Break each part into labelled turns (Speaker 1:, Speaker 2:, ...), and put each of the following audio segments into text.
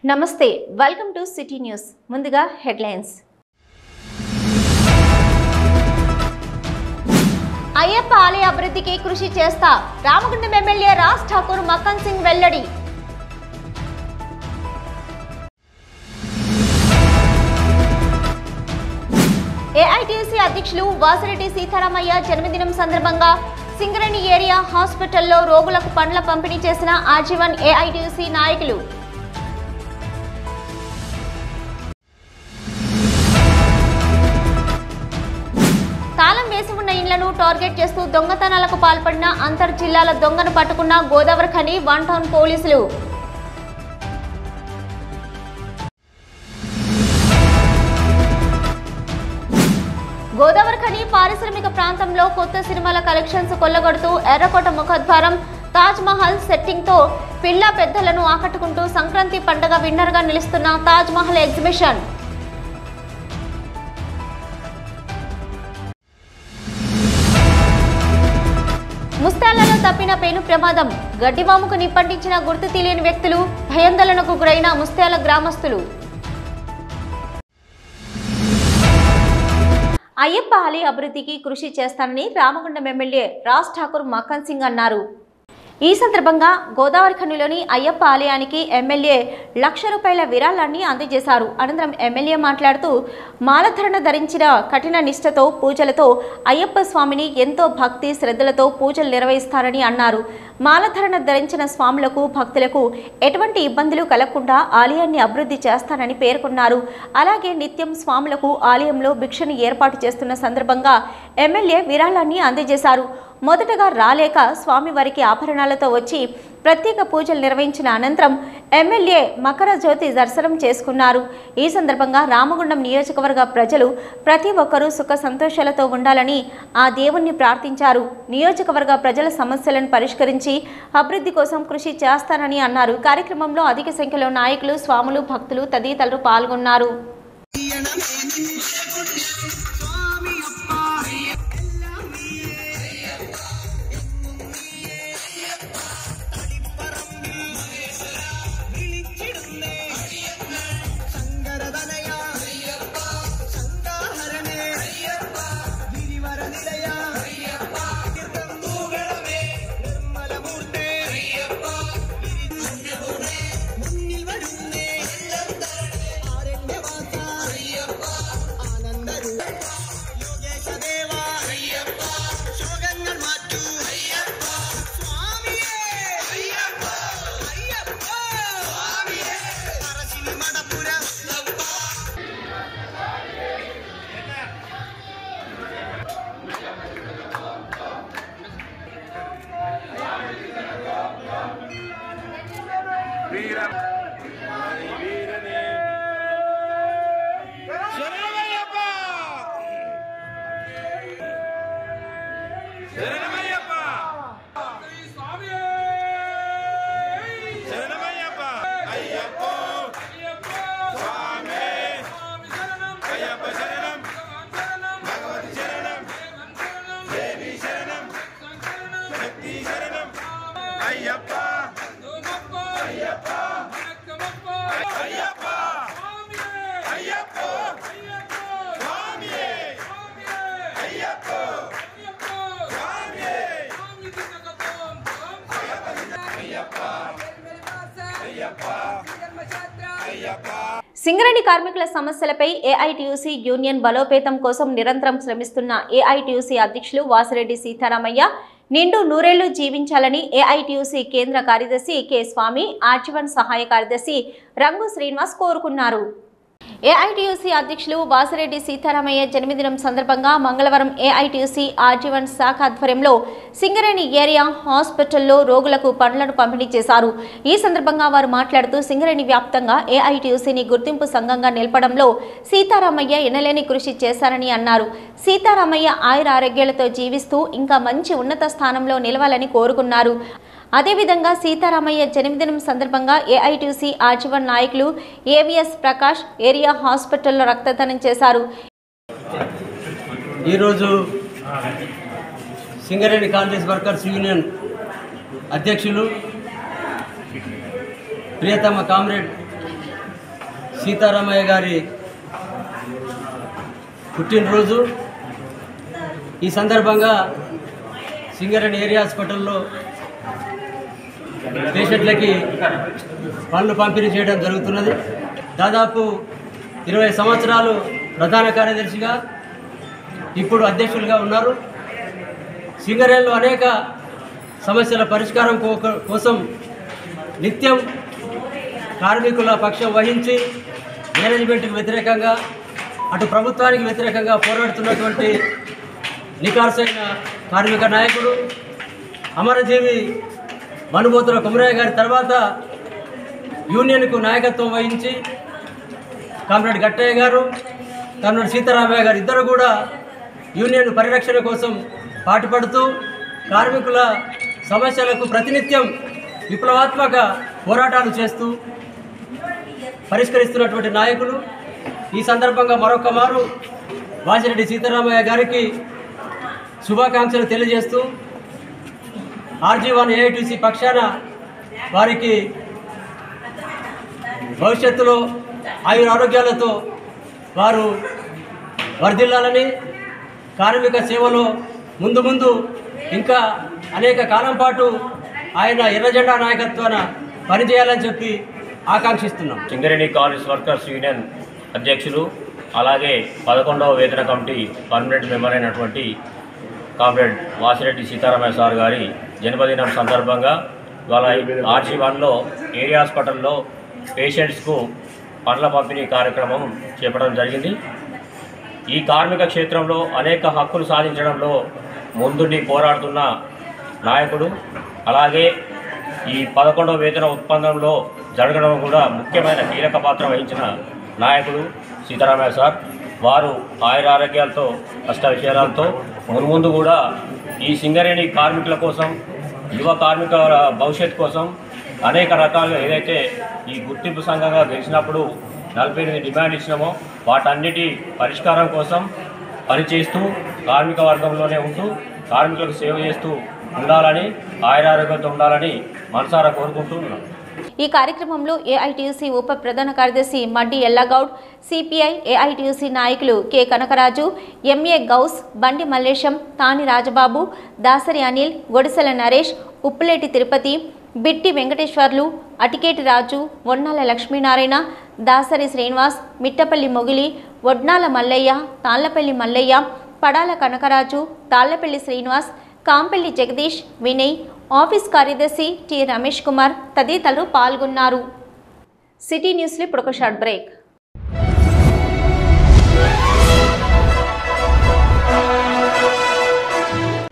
Speaker 1: నమస్తే welcome to city news ముందుగా headlines Ayyappa ఆలయ అభివృద్ధికి కృషి చేస్తా రామగుండం ఎమ్మెల్యే రాజ్ ఠాకూర్ మక్కన్ సింగ్ వెల్లడి ఏఐటీయూసీ అధ్యక్షులు వాసిరెడ్డి సీతారామయ్య జన్మదినం సందర్భంగా సింగరేణి ఏరియా హాస్పిటల్లో రోగులకు పండ్ల పంపిణీ చేసిన ఆజీవన్ ఏఐటీయూసీ నాయకులు తాళం వేసి ఉన్న ఇళ్లను టార్గెట్ చేస్తూ దొంగతనాలకు పాల్పడిన అంతర్ జిల్లాల దొంగను పట్టుకున్న గోదావరి ఖని వన్ టౌన్ పోలీసులు గోదావరి ఖని పారిశ్రామిక ప్రాంతంలో కొత్త సినిమాల కలెక్షన్స్ కొల్లగొడుతూ ఎర్రకోట ముఖద్వారం తాజ్ మహల్ సెట్టింగ్ తో పిల్ల పెద్దలను ఆకట్టుకుంటూ సంక్రాంతి పండుగ విన్నర్ గా నిలుస్తున్న తాజ్ మహల్ ఎగ్జిబిషన్ ముస్తాలలో తప్పిన పేను ప్రమాదం గడ్డివాముకు నిప్పంటించిన గుర్తు తెలియని వ్యక్తులు భయాందోళనకు గురైన ముస్తాల గ్రామస్తులు అయ్యప్ప ఆలయ అభివృద్ధికి కృషి చేస్తానని రామగుండం ఎమ్మెల్యే రాజ్ ఠాకూర్ మక్కన్ సింగ్ అన్నారు. ఈ సందర్భంగా గోదావరి ఖనిలోని అయ్యప్ప ఆలయానికి ఎమ్మెల్యే ₹1,00,000 విరాళాన్ని అందజేశారు. అనంతరం ఎమ్మెల్యే మాట్లాడుతూ మాలధరణ ధరించిన కఠిన నిష్ఠతో పూజలతో అయ్యప్ప స్వామిని ఎంతో భక్తి శ్రద్ధలతో పూజలు నిర్వహిస్తారని అన్నారు. మాలధరణ ధరించిన స్వాములకు భక్తులకు ఎటువంటి ఇబ్బందులు కలగకుండా ఆలయాన్ని అభివృద్ధి చేస్తానని పేర్కొన్నారు. అలాగే నిత్యం స్వాములకు ఆలయంలో భిక్షను ఏర్పాటు చేస్తున్న సందర్భంగా ఎమ్మెల్యే విరాళాన్ని అందజేశారు. మొదటగా రాలేక స్వామివారికి ఆభరణాలతో వచ్చి ప్రత్యేక పూజలు నిర్వహించిన అనంతరం ఎమ్మెల్యే మకర జ్యోతి దర్శనం చేసుకున్నారు. ఈ సందర్భంగా రామగుండం నియోజకవర్గ ప్రజలు ప్రతి ఒక్కరూ సుఖ సంతోషాలతో ఉండాలని ఆ దేవుణ్ణి ప్రార్థించారు. నియోజకవర్గ ప్రజల సమస్యలను పరిష్కరించి అభివృద్ధి కోసం కృషి చేస్తానని అన్నారు. కార్యక్రమంలో అధిక సంఖ్యలో నాయకులు స్వాములు భక్తులు తదితరులు పాల్గొన్నారు. సింగరేణి కార్మికుల సమస్యలపై ఏఐటీయూసీ యూనియన్ బలోపేతం కోసం నిరంతరం శ్రమిస్తున్న ఏఐటీయూసీ అధ్యక్షులు వాసిరెడ్డి సీతారామయ్య నిండు నూరేళ్లు జీవించాలని ఏఐటీయూసీ కేంద్ర కార్యదర్శి కె స్వామి ఆజీవన్ సహాయ కార్యదర్శి రంగు శ్రీనివాస్ కోరుకున్నారు. ఏఐటీయూసీ అధ్యక్షులు వాసిరెడ్డి సీతారామయ్య జన్మదినం సందర్భంగా మంగళవారం ఏఐటీయూసీ ఆజీవన్ శాఖ ఆధ్వర్యంలో సింగరేణి ఏరియా హాస్పిటల్లో రోగులకు పండ్లను పంపిణీ చేశారు. ఈ సందర్భంగా వారు మాట్లాడుతూ సింగరేణి వ్యాప్తంగా ఏఐటీయూసీని గుర్తింపు సంఘంగా నిలపడంలో సీతారామయ్య ఎనలేని కృషి చేశారని అన్నారు. సీతారామయ్య ఆయుర ఆరోగ్యాలతో జీవిస్తూ ఇంకా మంచి ఉన్నత స్థానంలో నిలవాలని కోరుకున్నారు. అదేవిధంగా సీతారామయ్య జన్మదినం సందర్భంగా ఏఐటీయూసీ ఆజీవన్ నాయకులు ఏవిఎస్ ప్రకాష్ ఏరియా హాస్పిటల్లో రక్తదానం చేశారు.
Speaker 2: ఈరోజు సింగరేణి కాంగ్రెస్ వర్కర్స్ యూనియన్ అధ్యక్షులు ప్రియతమ కామ్రేడ్ సీతారామయ్య గారి పుట్టినరోజు. ఈ సందర్భంగా సింగరేణి ఏరియా హాస్పిటల్లో పేషెంట్లకి పనులు పంపిణీ చేయడం జరుగుతున్నది. దాదాపు 20 సంవత్సరాలు ప్రధాన కార్యదర్శిగా, ఇప్పుడు అధ్యక్షులుగా ఉన్నారు. సింగరేణిలో అనేక సమస్యల పరిష్కారం కోసం నిత్యం కార్మికుల పక్షం వహించి మేనేజ్మెంట్కి వ్యతిరేకంగా, అటు ప్రభుత్వానికి వ్యతిరేకంగా పోరాడుతున్నటువంటి నికార్సైన కార్మిక నాయకుడు, అమరజీవి మనుబోతుల కుమరయ్య గారి తర్వాత యూనియన్కు నాయకత్వం వహించి కామ్రేడ్ గట్టయ్య గారు, కామ్రేడ్ సీతారామయ్య గారు ఇద్దరు కూడా యూనియన్ పరిరక్షణ కోసం పాటుపడుతూ కార్మికుల సమస్యలకు ప్రతినిత్యం విప్లవాత్మక పోరాటాలు చేస్తూ పరిష్కరిస్తున్నటువంటి నాయకులు. ఈ సందర్భంగా మరొక మారు వాసిరెడ్డి సీతారామయ్య గారికి శుభాకాంక్షలు తెలియజేస్తూ RG1 AITC పక్షాన వారికి భవిష్యత్తులో ఆయురారోగ్యాలతో వారు వర్ధిల్లాలని, కార్మిక సేవలో ముందు ఇంకా అనేక కాలం పాటు ఆయన ఎర్రజెండా నాయకత్వాన పనిచేయాలని చెప్పి ఆకాంక్షిస్తున్నాం.
Speaker 3: సింగరేణి కాలేజ్ వర్కర్స్ యూనియన్ అధ్యక్షులు, అలాగే 11వ వేతన కమిటీ పర్మనెంట్ మెంబర్ అయినటువంటి కామ్రేడ్ వాసిరెడ్డి సీతారామయ్య సార్ గారి జన్మదినం సందర్భంగా వాళ్ళ RG1లో ఏరియా హాస్పిటల్లో పేషెంట్స్కు పండ్ల పంపిణీ కార్యక్రమం చేపట్టడం జరిగింది. ఈ కార్మిక క్షేత్రంలో అనేక హక్కులు సాధించడంలో ముందుండి పోరాడుతున్న నాయకుడు, అలాగే ఈ 11వ వేతన ఒప్పందంలో జరగడం కూడా ముఖ్యమైన కీలక పాత్ర వహించిన నాయకుడు సీతారామయ్య సార్. వారు ఆయురారోగ్యాలతో అష్టవిషయాలతో మున్ముందు కూడా ఈ సింగరేణి కార్మికుల కోసం, యువ కార్మిక భవిష్యత్ కోసం అనేక రకాలుగా ఏదైతే ఈ గుర్తింపు సంఘంగా గెలిచినప్పుడు 48 డిమాండ్ ఇచ్చినామో వాటన్నిటి పరిష్కారం కోసం పనిచేస్తూ కార్మిక వర్గంలోనే ఉంటూ కార్మికులకు సేవ చేస్తూ ఉండాలని, ఆయురారోగ్యంతో ఉండాలని మనసారా కోరుకుంటున్నాం.
Speaker 1: ఈ కార్యక్రమంలో AITUC ఉప ప్రధాన కార్యదర్శి మడ్డి ఎల్లగౌడ్, CPI AITUC నాయకులు కె కనకరాజు, MA గౌస్, బండి మల్లేశం, తాని రాజబాబు, దాసరి అనిల్, గొడిసెల నరేష్, ఉప్పులేటి తిరుపతి, బిట్టి వెంకటేశ్వర్లు, అటికేటి రాజు, వడ్నాల లక్ష్మీనారాయణ, దాసరి శ్రీనివాస్, మిట్టపల్లి మొగిలి, వడ్నాల మల్లయ్య, తాళ్లపల్లి మల్లయ్య, పడాల కనకరాజు, తాళ్లపల్లి శ్రీనివాస్, కాంపల్లి జగదీష్, వినయ్, ఆఫీస్ కార్యదర్శి టి రమేష్ కుమార్ తదితరులు పాల్గొన్నారు. సిటీ న్యూస్లో ఇప్పుడు ఒక షార్ట్ బ్రేక్.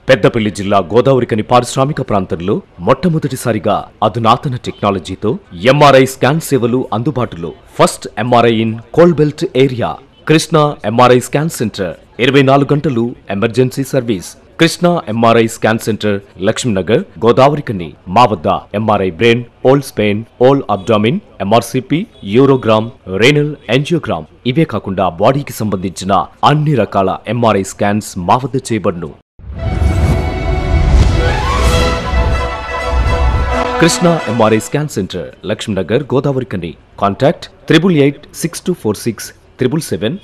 Speaker 4: పెద్దపల్లి జిల్లా గోదావరికని పారిశ్రామిక ప్రాంతంలో మొట్టమొదటిసారిగా అధునాతన టెక్నాలజీతో MRI స్కాన్ సేవలు అందుబాటులో. First MRI in coal belt area. Krishna MRI scan centre 24 గంటలు emergency service. Krishna MRI scan centre, Lakshmi Nagar, Godavarikhani. మా వద్ద MRI brain, whole spine, whole abdomen, MRCP, urogram, renal angiogram, ఇవే కాకుండా బాడీకి సంబంధించిన అన్ని రకాల MRI స్కాన్స్ మా వద్ద చేయబడును. Krishna MRI scan centre, Lakshmi Nagar, Godavarikhani. Contact 888646 777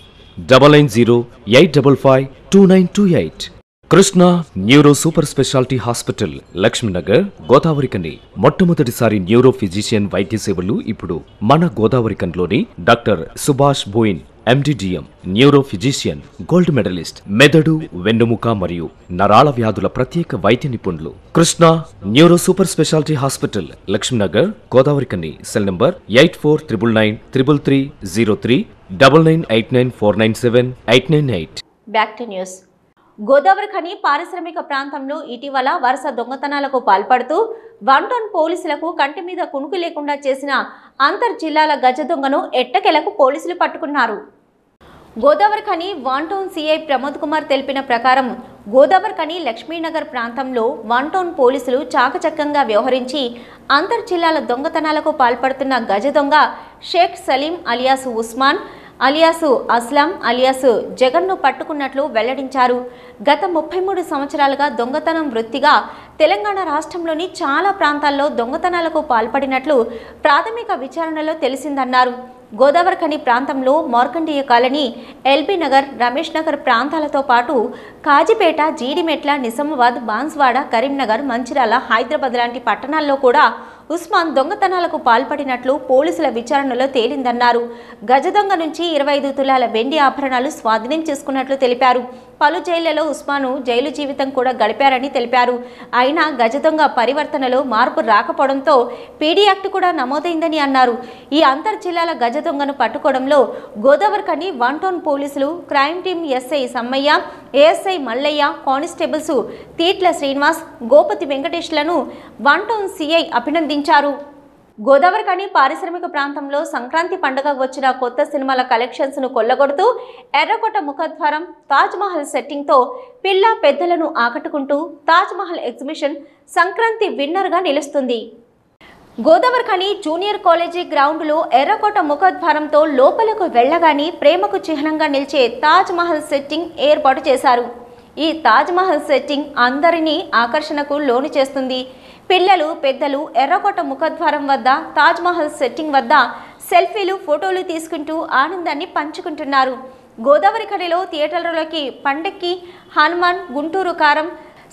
Speaker 4: 990 855 2928. Krishna neuro super speciality hospital, Laxminagar, Godavarikhani. మొట్టమొదటిసారి న్యూరో ఫిజిషియన్ వైద్య సేవలు ఇప్పుడు మన గోదావరికన్లోని doctor Subhash Boyin, MDDM, neuro physician, gold medalist, మెదడు, వెన్నుముక మరియు నరాల వ్యాధుల ప్రత్యేక వైద్య నిపుణులు. Krishna neuro super speciality hospital, Laxminagar, Godavarikhani. Cell number 84993303 9989497898.
Speaker 1: Back to news. Godavarikhani పారిశ్రామిక ప్రాంతంలో ఇటీవల వరుస దొంగతనాలకు పాల్పడుతూ 1 టౌన్ పోలీసులకు కంటి మీద కునుకు లేకుండా చేసిన అంతర్ జిల్లాల గజ దొంగను ఎట్టకేలకు పోలీసులు పట్టుకున్నారు. గోదావరిఖని 1 టౌన్ సిఐ ప్రమోద్ కుమార్ తెలిపిన ప్రకారం గోదావరిఖని లక్ష్మీనగర్ ప్రాంతంలో 1 టౌన్ పోలీసులు చాకచక్యంగా వ్యవహరించి అంతర్ జిల్లాల దొంగతనాలకు పాల్పడుతున్న గజ దొంగ Sheikh Salim alias Usman alias Aslam alias జగన్ను పట్టుకున్నట్లు వెల్లడించారు. గత 33 సంవత్సరాలుగా దొంగతనం వృత్తిగా తెలంగాణ రాష్ట్రంలోని చాలా ప్రాంతాల్లో దొంగతనాలకు పాల్పడినట్లు ప్రాథమిక విచారణలో తెలిసిందన్నారు. గోదావరిఖని ప్రాంతంలో మార్కండేయ కాలనీ, ఎల్బీ నగర్, రమేష్ నగర్ ప్రాంతాలతో పాటు కాజిపేట, జీడిమెట్ల, నిజామాబాద్, బాన్స్వాడ, కరీంనగర్, మంచిర్యాల, హైదరాబాద్ లాంటి పట్టణాల్లో కూడా ఉస్మాన్ దొంగతనాలకు పాల్పడినట్లు పోలీసుల విచారణలో తేలిందన్నారు. గజ దొంగ నుంచి 25 తులాల వెండి ఆభరణాలు స్వాధీనం చేసుకున్నట్లు తెలిపారు. పలు జైళ్లలో ఉస్మాను జైలు జీవితం కూడా గడిపారని తెలిపారు. అయినా గజ దొంగ పరివర్తనలో మార్పు రాకపోవడంతో పీడీ యాక్ట్ కూడా నమోదైందని అన్నారు. ఈ అంతర్ జిల్లాల గజ దొంగను పట్టుకోవడంలో Godavarikhani 1 town police, crime team SI Sammaiah, ASI Mallaiah, constables Teetla Srinivas, Gopathi వెంకటేష్లను 1 టౌన్ సిఐ అభినందించారు. గోదావరిఖని పారిశ్రామిక ప్రాంతంలో సంక్రాంతి పండుగకు వచ్చిన కొత్త సినిమాల కలెక్షన్స్ ను కొల్లగొడుతూ ఎర్రకోట ముఖద్వారం, తాజ్మహల్ సెట్టింగ్తో పిల్ల పెద్దలను ఆకట్టుకుంటూ తాజ్మహల్ ఎగ్జిబిషన్ సంక్రాంతి విన్నర్గా నిలుస్తుంది. గోదావరిఖని జూనియర్ కాలేజీ గ్రౌండ్లో ఎర్రకోట ముఖద్వారంతో లోపలకు వెళ్లగానే ప్రేమకు చిహ్నంగా నిలిచే తాజ్మహల్ సెట్టింగ్ ఏర్పాటు చేశారు. ఈ తాజ్మహల్ సెట్టింగ్ అందరినీ ఆకర్షణకు లోను చేస్తుంది. పిల్లలు, పెద్దలు ఎర్రకోట ముఖద్వారం వద్ద, తాజ్మహల్ సెట్టింగ్ వద్ద సెల్ఫీలు, ఫోటోలు తీసుకుంటూ ఆనందాన్ని పంచుకుంటున్నారు. గోదావరిఖనిలో థియేటర్లలోకి పండక్కి, హనుమాన్, గుంటూరు కారం,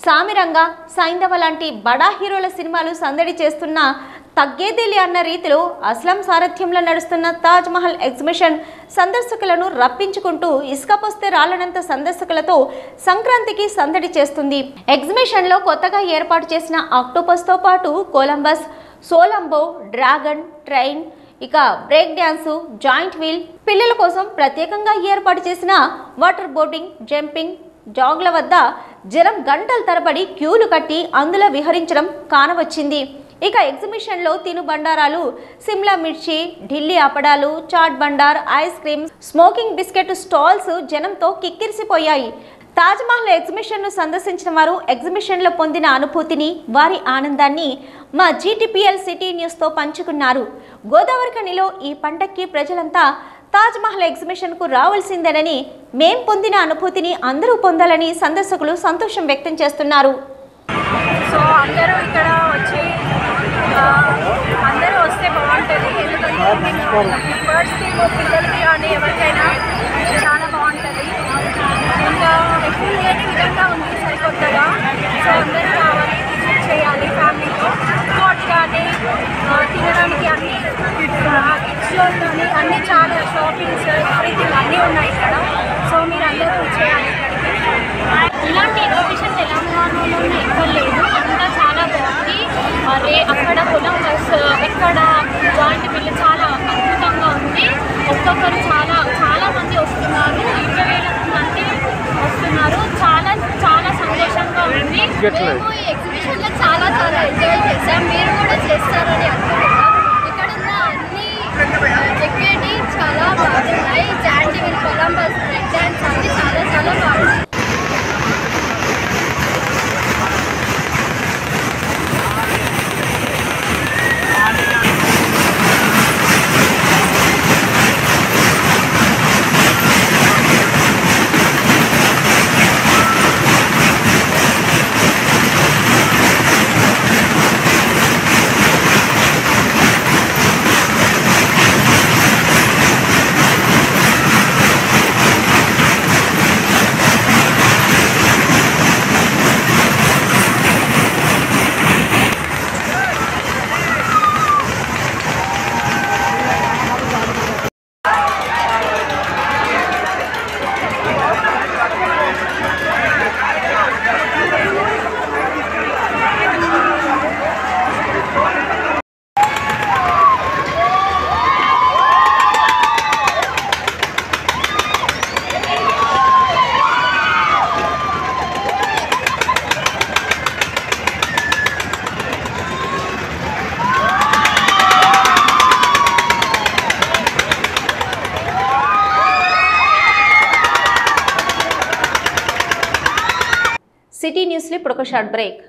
Speaker 1: సామిరంగ, సైంధవ లాంటి బడా హీరోల సినిమాలు సందడి చేస్తున్న తగ్గేదేలి అన్న రీతిలో అస్లం సారథ్యంలో నడుస్తున్న తాజ్మహల్ ఎగ్జిబిషన్ సందర్శకులను రప్పించుకుంటూ ఇసుకపోస్తే రాలనంత సందర్శకులతో సంక్రాంతికి సందడి చేస్తుంది. ఎగ్జిబిషన్లో కొత్తగా ఏర్పాటు చేసిన ఆక్టోపస్తో పాటు కొలంబస్, సోలంబో, డ్రాగన్, ట్రైన్, ఇక బ్రేక్ డ్యాన్సు, జాయింట్ వీల్, పిల్లల కోసం ప్రత్యేకంగా ఏర్పాటు చేసిన వాటర్ బోటింగ్, జంపింగ్, జాగ్ల వద్ద జనం గంటల తరబడి క్యూలు కట్టి అందులో విహరించడం కానవచ్చింది. ఇక ఎగ్జిబిషన్లో తిను బండారాలు, సిమ్లా మిర్చి, ఢిల్లీ అపడాలు, chaat bhandar, ice cream, smoking biscuit stalls జనంతో కిక్కిరిసిపోయాయి. తాజ్మహల్ ఎగ్జిబిషన్ను సందర్శించిన వారు ఎగ్జిబిషన్లో పొందిన అనుభూతిని, వారి ఆనందాన్ని మా GTPL సిటీ న్యూస్తో పంచుకున్నారు. గోదావరిఖనిలో ఈ పండక్కి ప్రజలంతా తాజ్మహల్ ఎగ్జిబిషన్కు రావాల్సిందేనని, మేం పొందిన అనుభూతిని అందరూ పొందాలని సందర్శకులు సంతోషం వ్యక్తం చేస్తున్నారు.
Speaker 5: సో అందరూ ఇక్కడ వచ్చి అందరూ వస్తే బాగుంటుంది. ఎందుకంటే బర్డ్స్కి, పిల్లలకి కానీ ఎవరికైనా చాలా బాగుంటుంది. ఇంకా ఎక్కువ లేని విధంగా ఉంది సరికొత్తగా. సో అందరూ రావాలి, విజిట్ చేయాలి ఫ్యామిలీతో. స్పాట్స్ కానీ తినడానికి అన్ని కిడ్స్ జోన్ కానీ అన్నీ చాలా షాపింగ్స్, ఎవ్రీథింగ్ అన్నీ ఉన్నాయి ఇక్కడ. సో మీరు అందరూ చేయాలి ఇక్కడికి.
Speaker 6: ఇలాంటి ఎగ్జిబిషన్ తెలంగాణలో ఎక్కడ లేదు, అంతా చాలా బాగుంది. అక్కడ కొలంబస్, ఇక్కడ జాయింట్ వీల్ చాలా అద్భుతంగా ఉంది. ఒక్కొక్కరు చాలా మంది వస్తున్నారు, 20,000 మంది వస్తున్నారు. చాలా సంతోషంగా ఉంది.
Speaker 5: మేము ఈ ఎగ్జిబిషన్లో చాలా ఎంజాయ్ చేసాం. మీరు కూడా చేస్తారని అనుకుంటున్నాం. ఇక్కడ ఉన్న అన్ని ఎక్కేటి చాలా బాగున్నాయి. Giant wheel, Columbus, break dance అన్ని చాలా బాగున్నాయి.
Speaker 1: సిటీ న్యూస్లో ఇప్పుడు ఒక షార్ట్ బ్రేక్.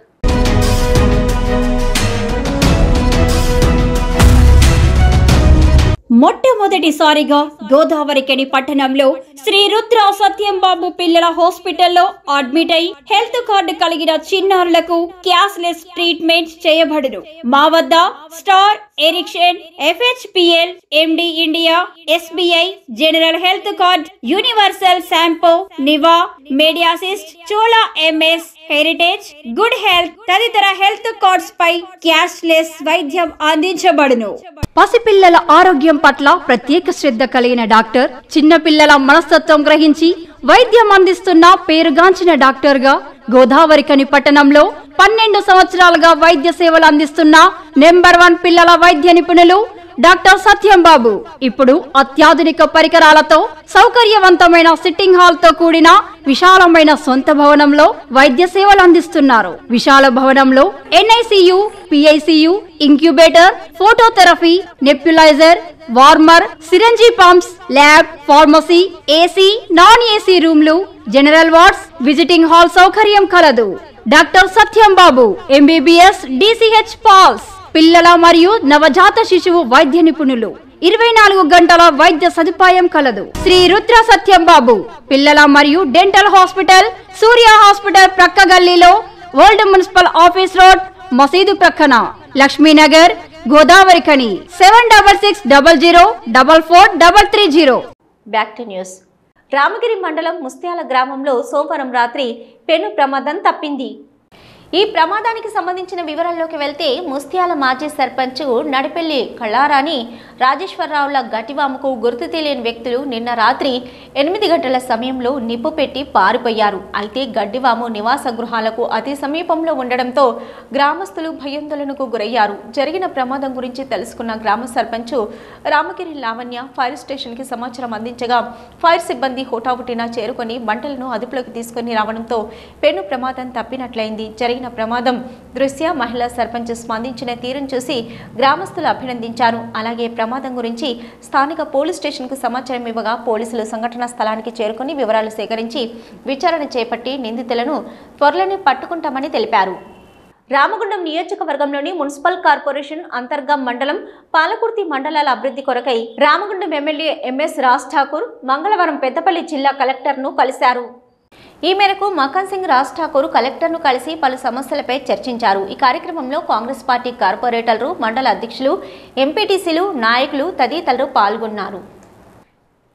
Speaker 7: మొట్టమొదటిసారిగా గోదావరికని పట్టణంలో శ్రీ రుద్ర సత్యంబాబు పిల్లల హాస్పిటల్లో అడ్మిట్ అయి హెల్త్ కార్డు కలిగిన చిన్నారులకు క్యాష్లెస్ ట్రీట్మెంట్ చేయబడును. మా వద్ద star, Ericson, FHPL, MD India, SBI, general health card, universal Sompo, Niva, Medi Assist, Chola MS, heritage, good health తదితర హెల్త్ కార్డ్స్ పై క్యాష్లెస్ వైద్యం అందించబడును. పసిపిల్లల ఆరోగ్యం పట్ల ప్రత్యేక శ్రద్ధ కలిగిన డాక్టర్, చిన్నపిల్లల మనస్తత్వం గ్రహించి వైద్యం అందిస్తున్న పేరుగాంచిన డాక్టర్ గా గోదావరికని పట్టణంలో 12 సంవత్సరాలుగా వైద్య సేవలు అందిస్తున్న నెంబర్ 1 పిల్లల వైద్య నిపుణులు డాక్టర్ సత్యంబాబు ఇప్పుడు అత్యాధునిక పరికరాలతో సౌకర్యవంతమైన సిట్టింగ్ హాల్ తో కూడిన విశాలమైన సొంత భవనంలో వైద్య సేవలు అందిస్తున్నారు. విశాల భవనంలో NICU, PICU, incubator, phototherapy, nebuliser, warmer, syringe pumps, lab, pharmacy, AC, non AC రూమ్లు, జనరల్ వార్డ్స్, విజిటింగ్ హాల్ సౌకర్యం కలదు. Doctor Satyambabu MBBS, DCH PALS, పిల్లల మరియు నవజాత శిశువు వైద్య నిపుణులు, 24 గంటల వైద్య సదుపాయం కలదు. శ్రీ రుద్ర సత్యంబాబు పిల్లల మరియు డెంటల్ హాస్పిటల్, సూర్య హాస్పిటల్ ప్రక్క గల్లీలో, ఓల్డ్ మున్సిపల్ ఆఫీస్ రోడ్, మసీదు ప్రక్కన, Lakshmi Nagar, Godavarikhani. 7600004430.
Speaker 1: Back to news. Ramagiri మండలం ముస్త్యాల గ్రామంలో సోమవారం రాత్రి పెను ప్రమాదం తప్పింది. ఈ ప్రమాదానికి సంబంధించిన వివరాల్లోకి వెళ్తే ముస్త్యాల మాజీ సర్పంచ్ నడిపెల్లి కళారాణి రాజేశ్వరరావుల గటివాముకు గుర్తు తెలియని వ్యక్తులు నిన్న రాత్రి 8 గంటల సమయంలో నిప్పు పెట్టి పారిపోయారు. అయితే గడ్డివాము నివాస గృహాలకు అతి సమీపంలో ఉండడంతో గ్రామస్తులు భయాందోళనకు గురయ్యారు. జరిగిన ప్రమాదం గురించి తెలుసుకున్న గ్రామ సర్పంచ్ రామగిరి లావణ్య ఫైర్ స్టేషన్కి సమాచారం అందించగా ఫైర్ సిబ్బంది హోటాహుటిన చేరుకొని మంటలను అదుపులోకి తీసుకుని రావడంతో పెను ప్రమాదం తప్పినట్లయింది. జరిగిన ప్రమాదం దృశ్య మహిళా సర్పంచ్ స్పందించిన తీరును చూసి గ్రామస్తులు అభినందించారు. అలాగే ప్రమాదం గురించి స్థానిక పోలీస్ స్టేషన్కు సమాచారం ఇవ్వగా పోలీసులు సంఘటనా స్థలానికి చేరుకుని వివరాలు సేకరించి విచారణ చేపట్టి నిందితులను త్వరలోనే పట్టుకుంటామని తెలిపారు. రామగుండం నియోజకవర్గంలోని మున్సిపల్ కార్పొరేషన్ అంతర్గం మండలం, పాలకుర్తి మండలాల అభివృద్ధి కొరకై రామగుండం ఎమ్మెల్యే MS రాజ్ ఠాకూర్ మంగళవారం పెద్దపల్లి జిల్లా కలెక్టర్ను కలిశారు. ఈ మేరకు మకాన్ సింగ్ రాజ్ ఠాకూర్ కలెక్టర్ను కలిసి పలు సమస్యలపై చర్చించారు. ఈ కార్యక్రమంలో కాంగ్రెస్ పార్టీ కార్పొరేటర్లు, మండల అధ్యక్షులు, ఎంపీటీసీలు, నాయకులు తదితరులు పాల్గొన్నారు.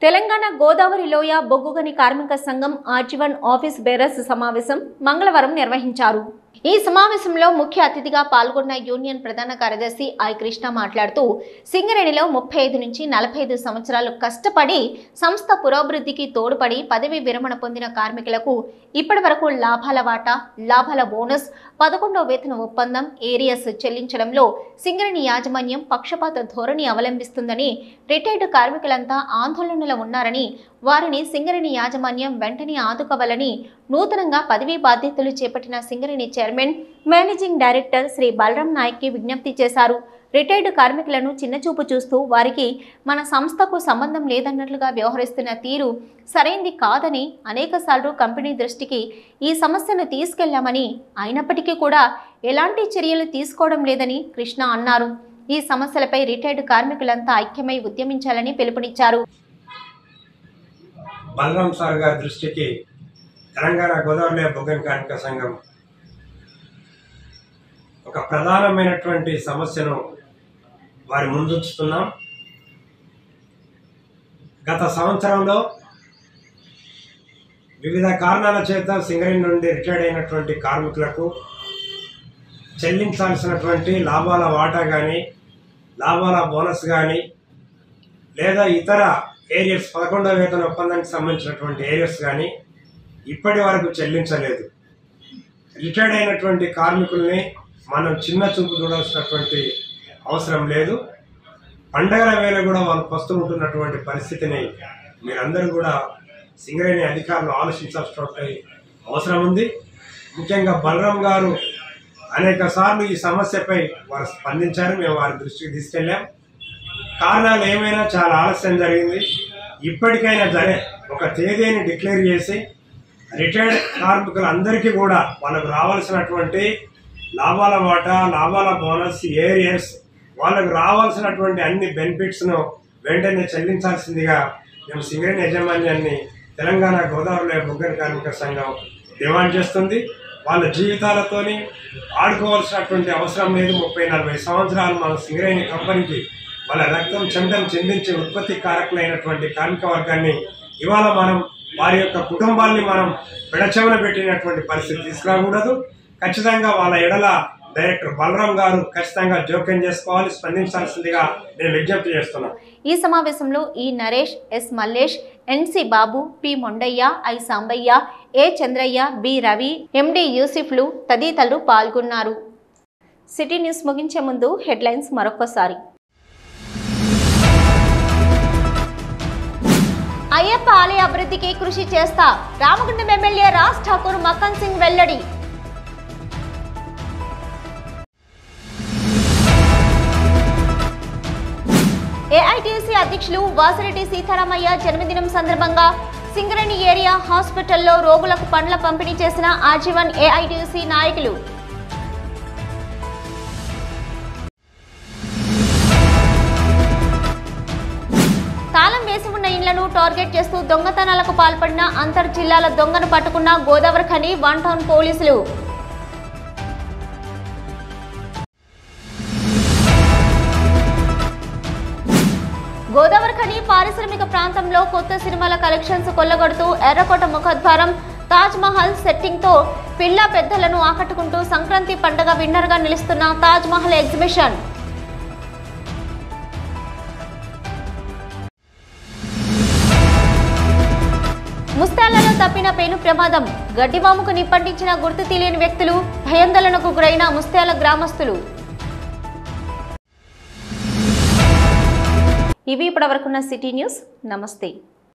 Speaker 1: తెలంగాణ గోదావరి లోయ బొగ్గుగని కార్మిక సంఘం ఆజీవన్ ఆఫీస్ బేరర్స్ సమావేశం మంగళవారం నిర్వహించారు. ఈ సమావేశంలో ముఖ్య అతిథిగా పాల్గొన్న యూనియన్ ప్రధాన కార్యదర్శి ఐ కృష్ణ మాట్లాడుతూ సింగరేణిలో 35 నుంచి 45 సంవత్సరాలు కష్టపడి సంస్థ పురోభివృద్ధికి తోడ్పడి పదవి విరమణ పొందిన కార్మికులకు ఇప్పటి వరకు లాభాల వాటా, లాభాల బోనస్, 11వ వేతన ఒప్పందం, ఏరియస్ చెల్లించడంలో సింగరేణి యాజమాన్యం పక్షపాత ధోరణి అవలంబిస్తుందని, రిటైర్డ్ కార్మికులంతా ఆందోళనలో ఉన్నారని, వారిని సింగరేణి యాజమాన్యం వెంటనే ఆదుకోవాలని నూతనంగా పదవీ బాధ్యతలు చేపట్టిన Singareni chairman, managing director Shri Balram నాయక్కి విజ్ఞప్తి చేశారు. రిటైర్డ్ కార్మికులను చిన్నచూపు చూస్తూ వారికి మన సంస్థకు సంబంధం లేదన్నట్లుగా వ్యవహరిస్తున్న తీరు సరైంది కాదని అనేకసార్లు కంపెనీ దృష్టికి ఈ సమస్యను తీసుకెళ్లామని, అయినప్పటికీ కూడా ఎలాంటి చర్యలు తీసుకోవడం లేదని కృష్ణ అన్నారు. ఈ సమస్యలపై రిటైర్డ్ కార్మికులంతా ఐక్యమై ఉద్యమించాలని పిలుపునిచ్చారు.
Speaker 8: బలరాం సార్ గారి దృష్టికి తెలంగాణ గోదావరి బొగ్గని కార్మిక సంఘం ఒక ప్రధానమైనటువంటి సమస్యను వారి ముందుంచుతున్నాం. గత సంవత్సరంలో వివిధ కారణాల చేత సింగరేణి నుండి రిటైర్డ్ అయినటువంటి కార్మికులకు చెల్లించాల్సినటువంటి లాభాల వాటా కానీ, లాభాల బోనస్ కానీ, లేదా ఇతర ఏరియర్స్ 11వ వేతన ఒప్పందానికి సంబంధించినటువంటి ఏరియర్స్ కానీ ఇప్పటి వరకు చెల్లించలేదు. రిటైర్డ్ అయినటువంటి కార్మికుల్ని మనం చిన్న చూపు చూడాల్సినటువంటి అవసరం లేదు. పండగల వేళ కూడా వాళ్ళు పస్తుంటున్నటువంటి పరిస్థితిని మీరందరూ కూడా సింగరేణి అధికారులు ఆలోచించాల్సినటువంటి అవసరం ఉంది. ముఖ్యంగా బలరాం గారు అనేక సార్లు ఈ సమస్యపై వారు స్పందించారు. మేము వారి దృష్టికి తీసుకెళ్ళాం. కారణాలు ఏమైనా చాలా ఆలస్యం జరిగింది. ఇప్పటికైనా సరే ఒక తేదీని డిక్లేర్ చేసి రిటైర్డ్ కార్మికులందరికీ కూడా వాళ్ళకు రావాల్సినటువంటి లాభాల వాటా, లాభాల బోనస్, ఏరియర్స్, వాళ్ళకు రావాల్సినటువంటి అన్ని బెనిఫిట్స్ను వెంటనే చెల్లించాల్సిందిగా మేము సింగరేణి యాజమాన్యాన్ని తెలంగాణ గోదావరిలో బొగ్గన కార్మిక సంఘం డిమాండ్ చేస్తుంది. వాళ్ళ జీవితాలతోని ఆడుకోవాల్సినటువంటి అవసరం లేదు. 30-40 సంవత్సరాలు మన సింగరేణి కంపెనీకి వాళ్ళ రక్తం చెమటను చెందించే ఉత్పత్తి కారకులైనటువంటి కార్మిక వర్గాన్ని ఇవాళ మనం వారి యొక్క కుటుంబాన్ని మనం పెడచెవన పెట్టినటువంటి పరిస్థితి తీసుకురాకూడదు. ఖచ్చితంగా వాళ్ళ ఎడల డైరెక్టర్ బలరాం గారు ఖచ్చితంగా జోక్యం చేసుకోవాలి, స్పందించాల్సిందిగా నేను విజ్ఞప్తి చేస్తున్నాను.
Speaker 1: ఈ సమావేశంలో E Naresh, S Mallesh, NC Babu, P Mondaiah, I Sambaiah, A Chandraiah, B Ravi, MD యూసిఫ్లు తదితరులు పాల్గొన్నారు. సిటీ న్యూస్ ముగించే ముందు హెడ్లైన్స్ మరొకసారి. అయ్యప్ప ఆలయ అభివృద్ధికి కృషి చేస్తా రామగుండం ఎమ్మెల్యే రాజ్ ఠాకూర్ మక్కన్ సింగ్ వెల్లడి. ఏఐటీసీ అధ్యక్షులు వాసిరెడ్డి సీతారామయ్య జన్మదినం సందర్భంగా సింగరేణి ఏరియా హాస్పిటల్లో రోగులకు పండ్ల పంపిణీ చేసిన ఆజీవన్ ఏఐటీసీ నాయకులు. తాళం వేసి ఉన్న ఇళ్లను టార్గెట్ చేస్తూ దొంగతనాలకు పాల్పడిన అంతర్ జిల్లాల దొంగను పట్టుకున్న గోదావరి ఖని 1 టౌన్ పోలీసులు. గోదావరి ఖని పారిశ్రామిక ప్రాంతంలో కొత్త సినిమాల కలెక్షన్స్ కొల్లగొడుతూ ఎర్రకోట ముఖద్వారం, తాజ్ మహల్ సెట్టింగ్ తో పిల్ల పెద్దలను ఆకట్టుకుంటూ సంక్రాంతి పండుగ విన్నర్ గా నిలుస్తున్న తాజ్ మహల్ ఎగ్జిబిషన్. ముస్తాలలో తప్పిన పెను ప్రమాదం, గడ్డివాముకు నిప్పంటించిన గుర్తు తెలియని వ్యక్తులు, భయాందోళనకు గురైన ముస్తాల గ్రామస్తులు. ఇవి ఇప్పటివరకున్న సిటీ న్యూస్. నమస్తే.